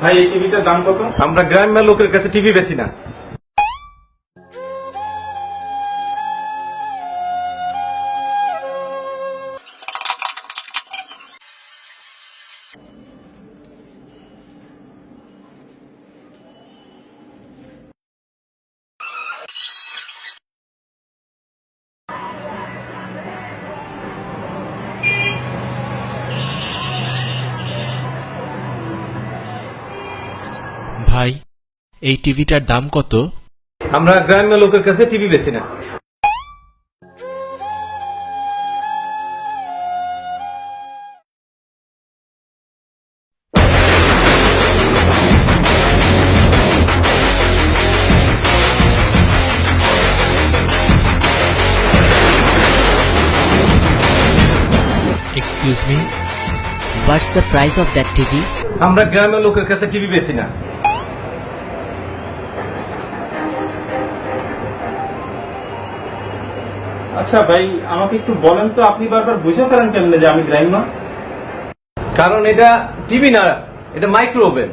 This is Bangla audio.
ভাই এই টিভিটার দাম কত? আমরা গ্রামের লোকের কাছে টিভি বেশি না। ভাই এই টিভিটার দাম কত? আমরা গ্রামের লোকের কাছে টিভি বেশি না। Excuse me, what's the price of that TV? আমরা গ্রামের লোকের কাছে টিভি বেশি না। আচ্ছা ভাই, আমাকে একটু বলেন তো, আপনি বারবার বুঝে ফেলেন কেমনে যে আমি গ্রাম্য? কারণ এটা টিভি না, এটা মাইক্রো ওভেন।